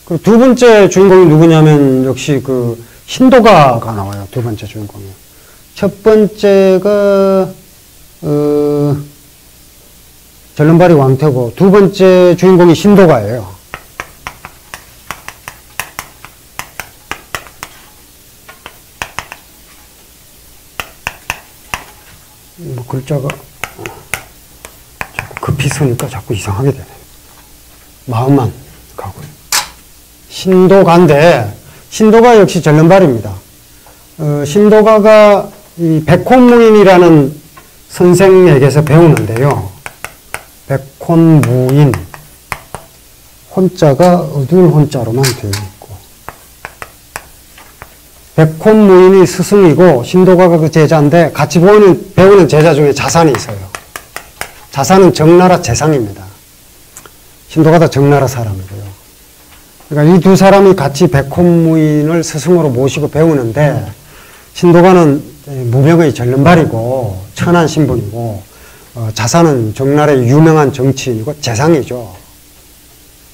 그리고 두 번째 주인공이 누구냐면 역시 그 신도가가 나와요. 두 번째 주인공이. 첫 번째가 절름발이 왕태고 두 번째 주인공이 신도가예요. 뭐 글자가 자꾸 급히 쓰니까 자꾸 이상하게 되네. 마음만 가고요. 신도가인데 신도가 역시 절름발입니다. 신도가가 이 백혼무인이라는 선생에게서 배우는데요. 백혼무인 혼자가 어두운 혼자로만 되어 있고 백혼무인이 스승이고 신도가가 그 제자인데 같이 배우는 제자 중에 자산이 있어요. 자산은 정나라 재상입니다. 신도가도 정나라 사람이고요. 그러니까 이 두 사람이 같이 백혼무인을 스승으로 모시고 배우는데 신도가는 무명의 절름발이고 천한 신분이고 자산은 정나라의 유명한 정치인이고 재상이죠.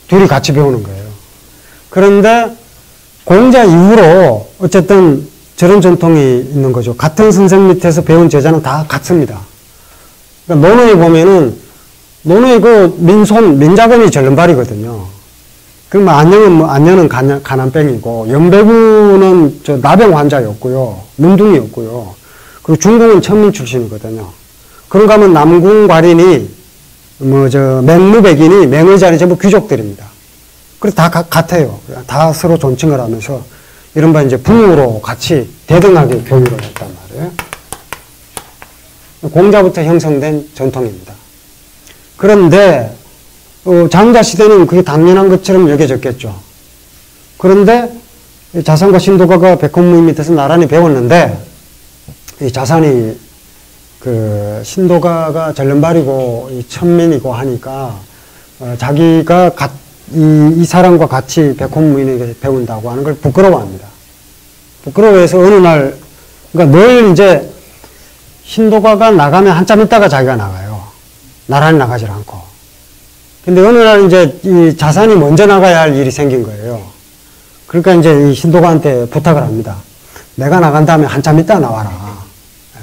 둘이 같이 배우는 거예요. 그런데 공자 이후로 어쨌든 저런 전통이 있는 거죠. 같은 선생 밑에서 배운 제자는 다 같습니다. 그러니까 논어에 보면은 논어의 그 민자금이 절름발이거든요. 그러면 안녕은 가난뱅이고 영배구는 저 나병 환자였고요. 문둥이였고요. 그리고 중궁은 천민 출신이거든요. 그런가 하면 남궁과린이 맹무백인이 맹의 자리 전부 귀족들입니다. 그래서 다 같아요. 다 서로 존칭을 하면서 이른바 이제 부으로 같이 대등하게 교류를 했단 말이에요. 공자부터 형성된 전통입니다. 그런데 장자 시대는 그게 당연한 것처럼 여겨졌겠죠. 그런데 자산과 신도가가 백혼무인 밑에서 나란히 배웠는데 이 자산이 그 신도가가 절름발이고 이 천민이고 하니까 자기가 이 사람과 같이 백혼무인에게 배운다고 하는 걸 부끄러워합니다. 부끄러워해서 어느 날 그러니까 늘 이제 신도가가 나가면 한참 있다가 자기가 나가요. 나란히 나가질 않고. 근데 어느 날 이제 이 자산이 먼저 나가야 할 일이 생긴 거예요. 그러니까 이제 이 신도가한테 부탁을 합니다. 내가 나간 다음에 한참 있다 나와라.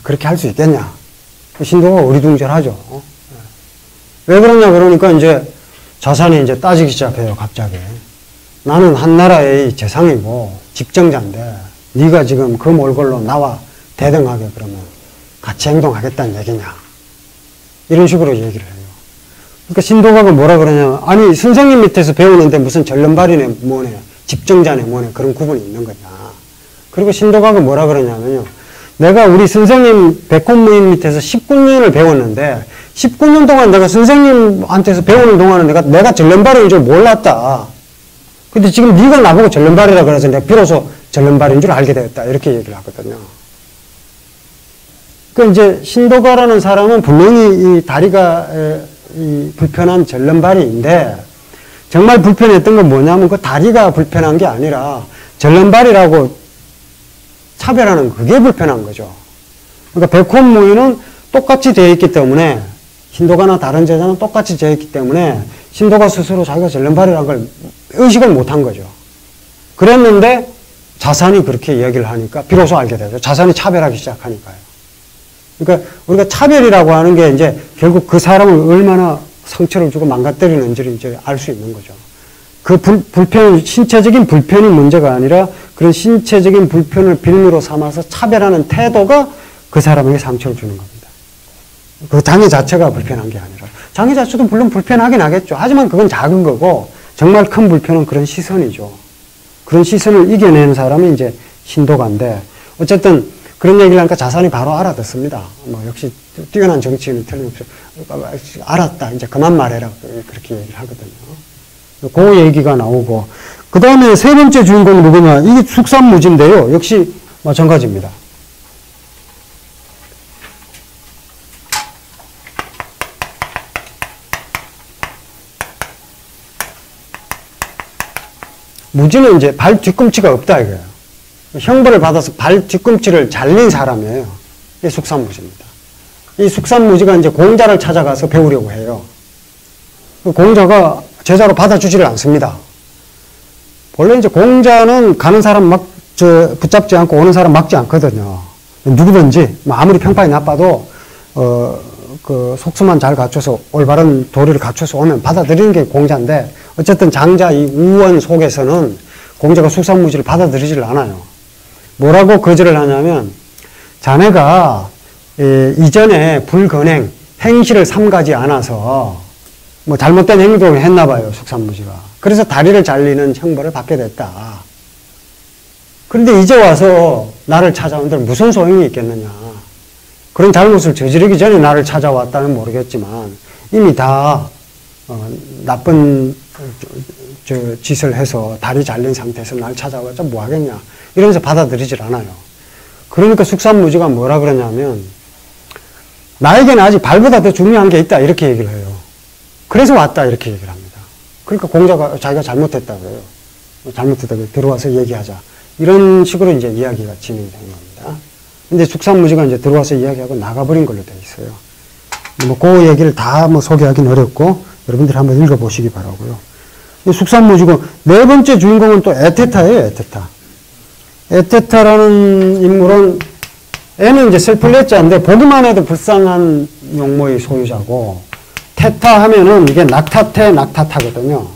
그렇게 할 수 있겠냐? 신도가 어리둥절하죠. 왜 그러냐 그러니까 이제 자산이 이제 따지기 시작해요. 갑자기. 나는 한나라의 재상이고 집정자인데 네가 지금 그 몰골로 나와 대등하게 그러면 같이 행동하겠다는 얘기냐? 이런 식으로 얘기를 해요. 그러니까 신도가가 뭐라 그러냐? 아니 선생님 밑에서 배우는데 무슨 절름발이네 뭐네 집정자네 뭐네 그런 구분이 있는 거냐? 그리고 신도가가 뭐라 그러냐면요. 내가 우리 선생님 백혼무인 밑에서 19년을 배웠는데 19년 동안 내가 선생님한테서 배우는 동안은 내가 절름발인 줄 몰랐다. 근데 지금 네가 나보고 절름발이라 그래서 내가 비로소 절름발인 줄 알게 되었다. 이렇게 얘기를 하거든요. 그 이제 신도가라는 사람은 분명히 이 다리가 이 불편한 절름발이인데 정말 불편했던 건 뭐냐면 그 다리가 불편한 게 아니라 절름발이라고 차별하는 그게 불편한 거죠. 그러니까 백혼무인은 똑같이 되어 있기 때문에 신도가나 다른 제자는 똑같이 되어 있기 때문에 신도가 스스로 자기가 절름발이라는 걸 의식을 못한 거죠. 그랬는데 자산이 그렇게 이야기를 하니까 비로소 알게 되죠. 자산이 차별하기 시작하니까요. 그러니까 우리가 차별이라고 하는 게 이제 결국 그 사람을 얼마나 상처를 주고 망가뜨리는지를 이제 알 수 있는 거죠. 그 신체적인 불편이 문제가 아니라 그런 신체적인 불편을 빌미로 삼아서 차별하는 태도가 그 사람에게 상처를 주는 겁니다. 그 장애 자체가 불편한 게 아니라. 장애 자체도 물론 불편하긴 하겠죠. 하지만 그건 작은 거고 정말 큰 불편은 그런 시선이죠. 그런 시선을 이겨내는 사람이 이제 신도가인데 어쨌든 그런 얘기를 하니까 자산이 바로 알아듣습니다. 뭐 역시 뛰어난 정치인은 틀림없이 알았다. 이제 그만 말해라. 그렇게 얘기를 하거든요. 그 얘기가 나오고 그 다음에 세 번째 주인공이 누구냐? 이게 숙삼무지인데요. 역시 마찬가지입니다. 무지는 이제 발 뒤꿈치가 없다 이거예요. 형벌을 받아서 발 뒤꿈치를 잘린 사람이에요. 이게 숙삼무지입니다. 이 숙삼무지가 이제 공자를 찾아가서 배우려고 해요. 공자가 제자로 받아주지를 않습니다. 원래 이제 공자는 가는 사람 붙잡지 않고 오는 사람 막지 않거든요. 누구든지, 뭐 아무리 평판이 나빠도, 그 속수만 잘 갖춰서 올바른 도리를 갖춰서 오면 받아들이는 게 공자인데, 어쨌든 장자 이 우원 속에서는 공자가 숙사무지를 받아들이질 않아요. 뭐라고 거절을 하냐면, 자네가 이전에 불건행, 행실을 삼가지 않아서 뭐 잘못된 행동을 했나 봐요, 숙사무지가. 그래서 다리를 잘리는 형벌을 받게 됐다. 그런데 이제 와서 나를 찾아온들 무슨 소용이 있겠느냐. 그런 잘못을 저지르기 전에 나를 찾아왔다면 모르겠지만 이미 다 나쁜 짓을 해서 다리 잘린 상태에서 날 찾아왔자 뭐 하겠냐. 이러면서 받아들이질 않아요. 그러니까 숙사무지가 뭐라 그러냐면 나에게는 아직 발보다 더 중요한 게 있다 이렇게 얘기를 해요. 그래서 왔다 이렇게 얘기를 합니다. 그러니까 공자가 자기가 잘못했다고 해요. 잘못했다고 들어와서 얘기하자. 이런 식으로 이제 이야기가 진행된 겁니다. 근데 숙사무지가 이제 들어와서 이야기하고 나가버린 걸로 돼 있어요. 뭐 그 얘기를 다 뭐 소개하기는 어렵고 여러분들이 한번 읽어보시기 바라고요. 숙사무지고 네 번째 주인공은 또 에테타예요. 에테타. 에테타라는 인물은 애는 이제 슬플 예자인데 보기만 해도 불쌍한 용모의 소유자고 태타 하면은 이게 낙타태 낙타타거든요.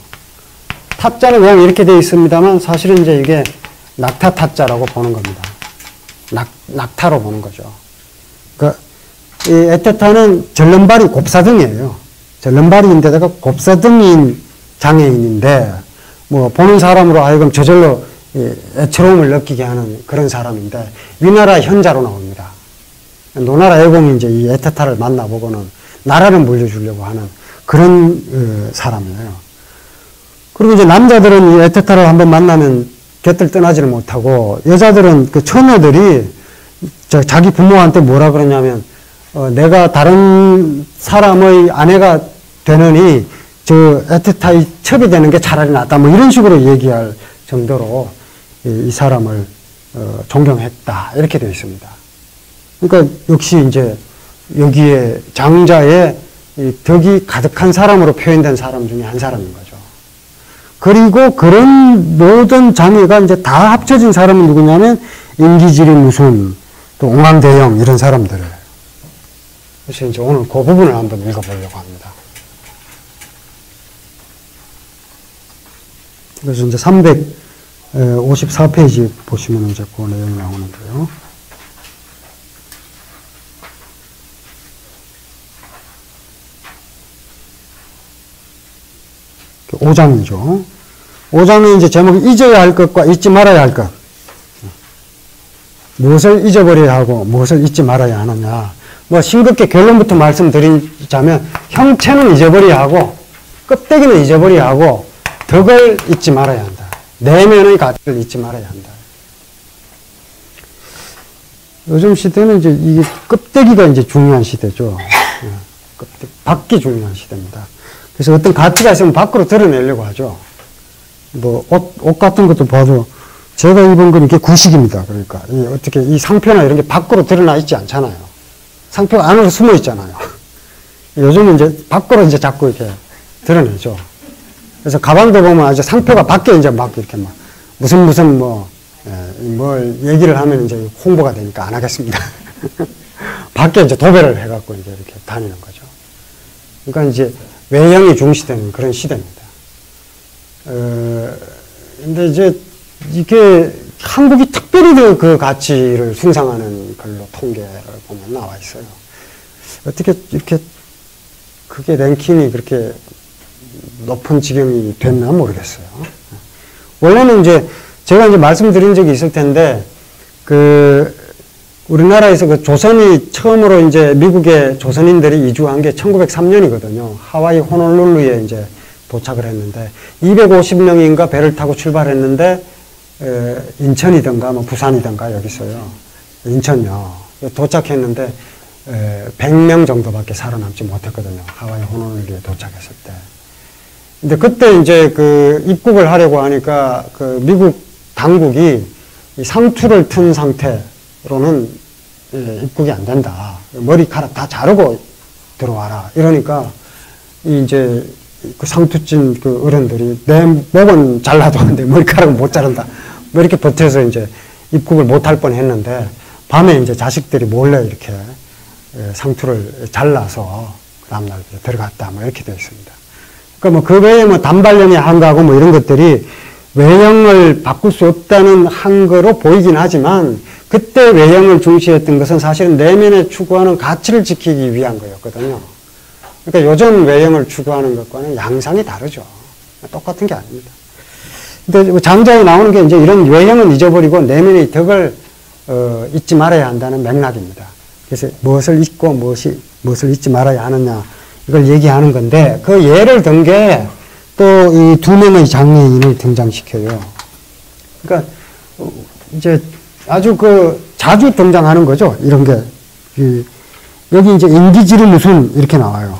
타자는 그냥 이렇게 되어 있습니다만 사실은 이제 이게 낙타타자라고 보는 겁니다. 낙타로 보는 거죠. 이 에테타는 절름발이 곱사등이에요. 절름발이인데다가 곱사등인 장애인인데 뭐 보는 사람으로 하여금 저절로 애처로움을 느끼게 하는 그런 사람인데 위나라 현자로 나옵니다. 노나라 애공이 이제 이 에테타를 만나보고는 나라를 물려주려고 하는 그런 사람이에요. 그리고 이제 남자들은 이 에테타를 한번 만나면 곁을 떠나지를 못하고 여자들은 그 처녀들이 자기 부모한테 뭐라 그러냐면 내가 다른 사람의 아내가 되느니 저 에테타의 첩이 되는 게 차라리 낫다 뭐 이런 식으로 얘기할 정도로 이 사람을 존경했다 이렇게 되어 있습니다. 그러니까 역시 이제 여기에 장자의 이 덕이 가득한 사람으로 표현된 사람 중에 한 사람인 거죠. 그리고 그런 모든 장애가 이제 다 합쳐진 사람은 누구냐면 인기지리 무순, 또 옹황대영 이런 사람들을. 그래서 이제 오늘 그 부분을 한번 읽어보려고 합니다. 그래서 이제 354페이지 보시면 이제 그 내용이 나오는데요. 그 5장이죠. 5장의 이제 제목이 잊어야 할 것과 잊지 말아야 할 것. 무엇을 잊어버려야 하고 무엇을 잊지 말아야 하느냐. 뭐 싱겁게 결론부터 말씀드리자면 형체는 잊어버려야 하고 껍데기는 잊어버려야 하고 덕을 잊지 말아야 한다. 내면의 가치를 잊지 말아야 한다. 요즘 시대는 이제 이게 껍데기가 이제 중요한 시대죠. 밖이 중요한 시대입니다. 그래서 어떤 가치가 있으면 밖으로 드러내려고 하죠. 뭐 옷 같은 것도 봐도 제가 입은 건 이게 구식입니다. 그러니까 어떻게 이 상표나 이런 게 밖으로 드러나 있지 않잖아요. 상표가 안으로 숨어 있잖아요. 요즘은 이제 밖으로 이제 자꾸 이렇게 드러내죠. 그래서 가방도 보면 아주 상표가 밖에 이제 막 이렇게 막 무슨 뭘 얘기를 하면 이제 홍보가 되니까 안 하겠습니다. 밖에 이제 도배를 해갖고 이제 이렇게 다니는 거죠. 그러니까 이제 외형이 중시되는 그런 시대입니다. 근데 이제 이게 한국이 특별히 그 가치를 숭상하는 걸로 통계를 보면 나와 있어요. 어떻게 이렇게 그게 랭킹이 그렇게 높은 지경이 됐나 모르겠어요. 원래는 이제 제가 이제 말씀드린 적이 있을 텐데 우리나라에서 그 조선이 처음으로 이제 미국에 조선인들이 이주한 게 1903년이거든요. 하와이 호놀룰루에 이제 도착을 했는데 250명인가 배를 타고 출발했는데 인천이든가 뭐 부산이든가 여기서요. 인천요. 도착했는데 100명 정도밖에 살아남지 못했거든요. 하와이 호놀룰루에 도착했을 때. 근데 그때 이제 그 입국을 하려고 하니까 그 미국 당국이 이 상투를 튼 상태로는 입국이 안 된다. 머리카락 다 자르고 들어와라. 이러니까 이제 그 상투찐 그 어른들이 내 목은 잘라도 안 돼. 머리카락은 못 자른다. 뭐 이렇게 버텨서 이제 입국을 못 할 뻔 했는데 밤에 이제 자식들이 몰래 이렇게 상투를 잘라서 그 다음날 들어갔다. 뭐 이렇게 되어 있습니다. 그러니까 뭐 그 외에 뭐 단발령이 한가하고 뭐 이런 것들이 외형을 바꿀 수 없다는 한거로 보이긴 하지만 그때 외형을 중시했던 것은 사실은 내면에 추구하는 가치를 지키기 위한 거였거든요. 그러니까 요즘 외형을 추구하는 것과는 양상이 다르죠. 똑같은 게 아닙니다. 근데 장자에 나오는 게 이제 이런 외형은 잊어버리고 내면의 덕을 잊지 말아야 한다는 맥락입니다. 그래서 무엇을 잊고 무엇을 잊지 말아야 하느냐 이걸 얘기하는 건데 그 예를 든 게 또 이 두 명의 장애인을 등장시켜요. 그러니까 이제 아주 자주 등장하는 거죠. 이런 게 여기 이제 인기지름 무슨 이렇게 나와요.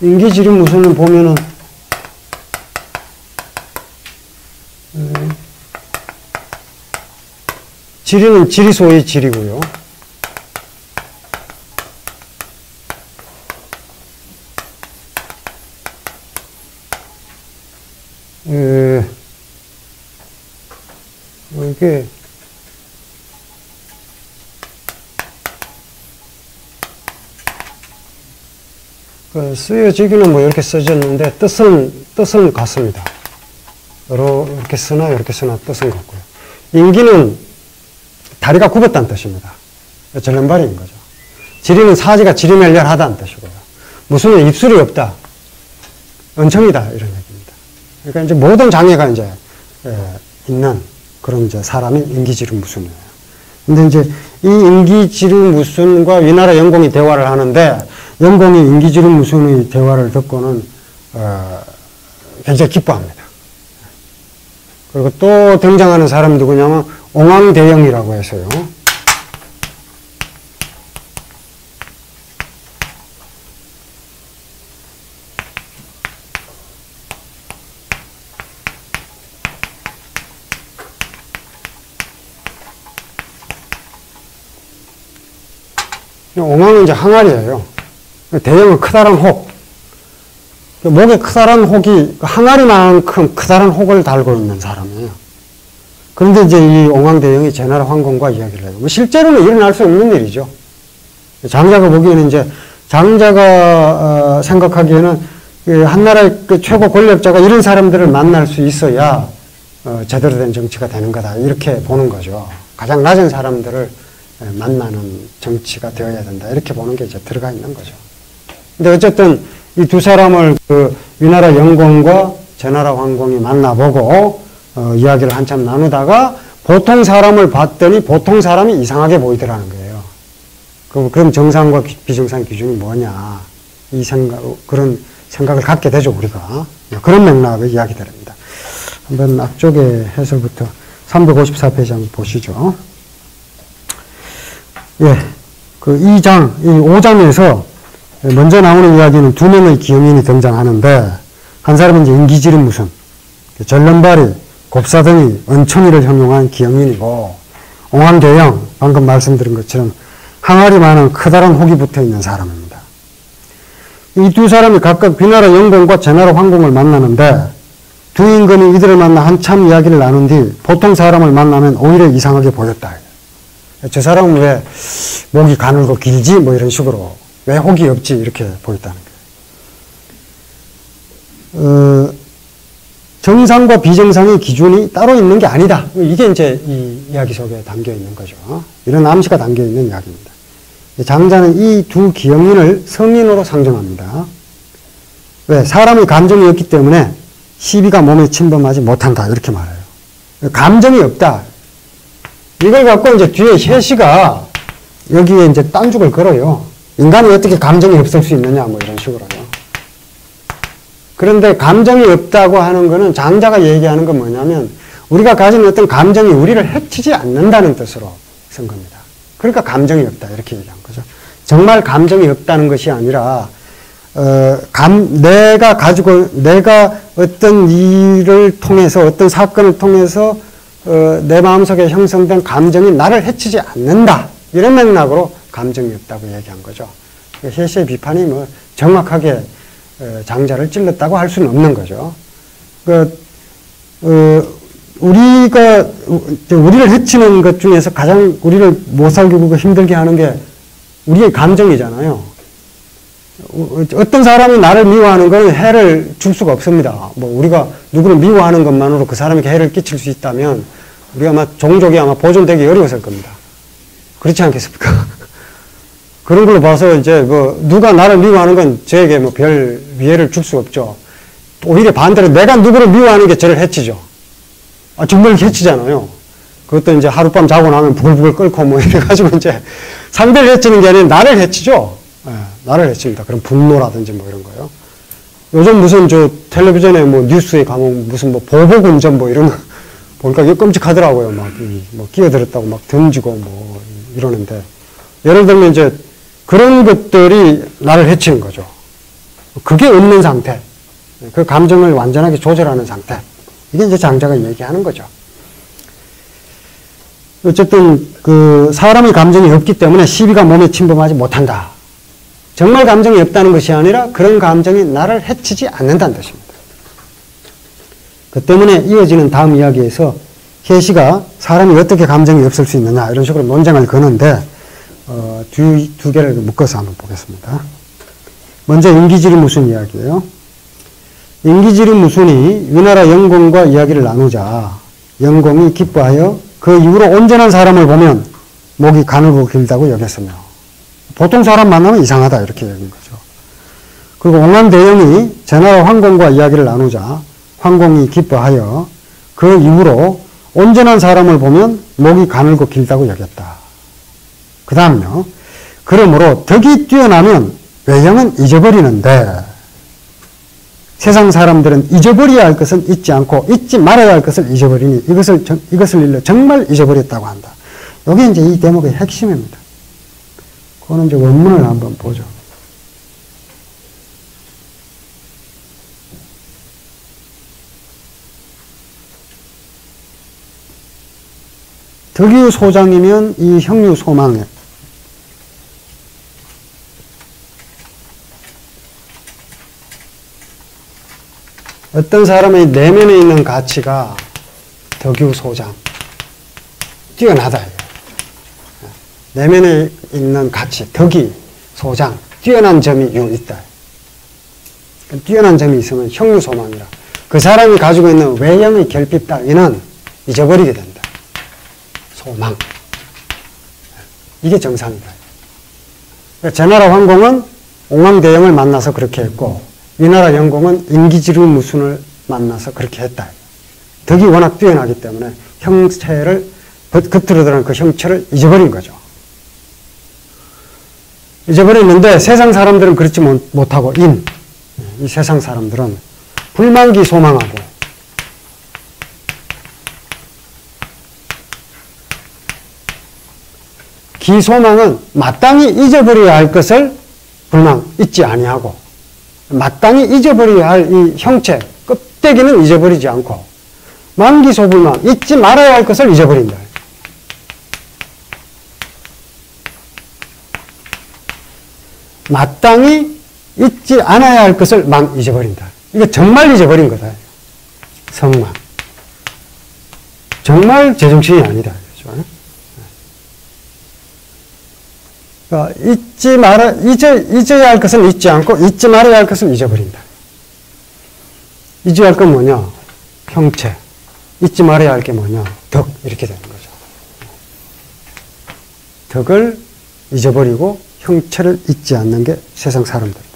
인기지름 무슨을 보면은 지리는 지리소의 지리고요. 이게 쓰여지기는 뭐 이렇게 써졌는데 뜻은 같습니다. 이렇게 쓰나 이렇게 쓰나 뜻은 같고요. 인기는 다리가 굽었다는 뜻입니다. 절름발이인 거죠. 지리는 사지가 지리멸렬하다는 뜻이고요. 무슨 입술이 없다, 은청이다 이런 얘기입니다. 그러니까 이제 모든 장애가 이제 있는 그런 이제 사람이 인기지름무순이에요. 근데 이제 이 인기지름무순과 위나라 영공이 대화를 하는데 영공이 인기지름무순의 대화를 듣고는 굉장히 기뻐합니다. 그리고 또 등장하는 사람이 누구냐면 옹황대영이라고 해서요. 옹황은 이제 항아리예요. 대영은 크다란 혹. 목에 크다란 혹이 항아리만큼 크다란 혹을 달고 있는 사람이에요. 그런데 이제 이 옹황대영이 제나라 황공과 이야기를 해요. 실제로는 일어날 수 없는 일이죠. 장자가 보기에는 이제 장자가 생각하기에는 한나라의 그 최고 권력자가 이런 사람들을 만날 수 있어야 제대로 된 정치가 되는 거다. 이렇게 보는 거죠. 가장 낮은 사람들을 만나는 정치가 되어야 된다. 이렇게 보는 게 이제 들어가 있는 거죠. 근데 어쨌든 이 두 사람을 위나라 영공과 제나라 황공이 만나보고 이야기를 한참 나누다가 보통 사람을 봤더니 보통 사람이 이상하게 보이더라는 거예요. 그럼 정상과 비정상 기준이 뭐냐. 그런 생각을 갖게 되죠, 우리가. 그런 맥락의 이야기들입니다. 한번 앞쪽에 해설부터 354페이지 한번 보시죠. 예. 이 5장에서 먼저 나오는 이야기는 두 명의 기영인이 등장하는데, 한 사람은 이제 인기지름무순, 절름발이, 곱사등이, 은천이를 형용한 기영인이고, 옹황대영, 방금 말씀드린 것처럼 항아리 많은 커다란 혹이 붙어 있는 사람입니다. 이 두 사람이 각각 위나라 영공과 제나라 황공을 만나는데, 두 임금이 이들을 만나 한참 이야기를 나눈 뒤 보통 사람을 만나면 오히려 이상하게 보였다. 저 사람은 왜 목이 가늘고 길지? 뭐 이런 식으로. 왜 혹이 없지? 이렇게 보였다는 거예요. 정상과 비정상의 기준이 따로 있는 게 아니다. 이게 이제 이 이야기 속에 담겨 있는 거죠. 이런 암시가 담겨 있는 이야기입니다. 장자는 이 두 기영인을 성인으로 상정합니다. 왜? 사람의 감정이 없기 때문에 시비가 몸에 침범하지 못한다. 이렇게 말해요. 감정이 없다. 이걸 갖고 이제 뒤에 혜시가 여기에 이제 딴죽을 걸어요. 인간이 어떻게 감정이 없을 수 있느냐, 뭐 이런 식으로요. 그런데 감정이 없다고 하는 거는 장자가 얘기하는 건 뭐냐면 우리가 가진 어떤 감정이 우리를 해치지 않는다는 뜻으로 쓴 겁니다. 그러니까 감정이 없다. 이렇게 얘기한 거죠. 정말 감정이 없다는 것이 아니라, 내가 어떤 일을 통해서, 어떤 사건을 통해서 내 마음속에 형성된 감정이 나를 해치지 않는다. 이런 맥락으로 감정이 없다고 얘기한 거죠. 헬시의 비판이 뭐 정확하게 장자를 찔렀다고 할 수는 없는 거죠. 우리를 해치는 것 중에서 가장 우리를 못 살게 굴고 힘들게 하는 게 우리의 감정이잖아요. 어떤 사람이 나를 미워하는 건 해를 줄 수가 없습니다. 뭐 우리가 누구를 미워하는 것만으로 그 사람에게 해를 끼칠 수 있다면 우리가 아마 종족이 아마 보존되기 어려웠을 겁니다. 그렇지 않겠습니까? 그런 걸로 봐서 이제 뭐 누가 나를 미워하는 건 저에게 뭐 별 위해를 줄 수 없죠. 오히려 반대로 내가 누구를 미워하는 게 저를 해치죠. 정말 해치잖아요. 그것도 이제 하룻밤 자고 나면 부글부글 끓고 뭐 이래가지고 이제 상대를 해치는 게 아니라 나를 해치죠. 나를 해칩니다. 그런 분노라든지 뭐 이런 거요. 요즘 무슨 텔레비전에 뭐 뉴스에 가면 무슨 뭐 보복운전 뭐 이런 거 보니까 이게 끔찍하더라고요. 막 뭐 끼어들었다고 막 던지고 뭐 이러는데 예를 들면 이제 그런 것들이 나를 해치는 거죠. 그게 없는 상태. 그 감정을 완전하게 조절하는 상태. 이게 이제 장자가 얘기하는 거죠. 어쨌든 그 사람의 감정이 없기 때문에 시비가 몸에 침범하지 못한다. 정말 감정이 없다는 것이 아니라 그런 감정이 나를 해치지 않는다는 뜻입니다. 그 때문에 이어지는 다음 이야기에서 혜시가 사람이 어떻게 감정이 없을 수 있느냐 이런 식으로 논쟁을 거는데 두 개를 묶어서 한번 보겠습니다. 먼저 인기지리 무순 이야기예요. 인기지리 무순이 위나라 영공과 이야기를 나누자 영공이 기뻐하여 그 이후로 온전한 사람을 보면 목이 가늘고 길다고 여겼으며 보통 사람 만나면 이상하다 이렇게 여긴 거죠. 그리고 옹안대영이 제나라 황공과 이야기를 나누자 황공이 기뻐하여 그 이후로 온전한 사람을 보면 목이 가늘고 길다고 여겼다. 그 다음요. 그러므로 덕이 뛰어나면 외형은 잊어버리는데 세상 사람들은 잊어버려야 할 것은 잊지 않고 잊지 말아야 할 것을 잊어버리니 이것을 일러 정말 잊어버렸다고 한다. 이게 이제 이 대목의 핵심입니다. 그거는 이제 원문을 한번 보죠. 덕유 소장이면 이 형유 소망에 어떤 사람의 내면에 있는 가치가 덕유 소장 뛰어나다. 내면에 있는 가치, 덕이 소장, 뛰어난 점이 있다. 뛰어난 점이 있으면 형유 소망이라. 그 사람이 가지고 있는 외형의 결핍 따위는 잊어버리게 된다. 소망. 이게 정상이다. 그러니까 제나라 황공은 옹황대영을 만나서 그렇게 했고 위나라 영공은 인기지루 무순을 만나서 그렇게 했다. 덕이 워낙 뛰어나기 때문에 형체를 겉으로 드러난 그 형체를 잊어버린 거죠. 잊어버렸는데 세상 사람들은 그렇지 못하고 이 세상 사람들은 불만기 소망하고 기소망은 마땅히 잊어버려야 할 것을 잊지 아니하고 마땅히 잊어버려야 할 이 형체, 껍데기는 잊어버리지 않고 만기소불망, 잊지 말아야 할 것을 잊어버린다. 마땅히 잊지 않아야 할 것을 잊어버린다. 이거 정말 잊어버린 거다. 성망. 정말 제정신이 아니다. 그렇죠? 그러니까 잊어야 할 것은 잊지 않고 잊지 말아야 할 것을 잊어버린다. 잊어야 할 건 뭐냐? 형체. 잊지 말아야 할 게 뭐냐? 덕. 이렇게 되는 거죠. 덕을 잊어버리고 형체를 잊지 않는 게 세상 사람들.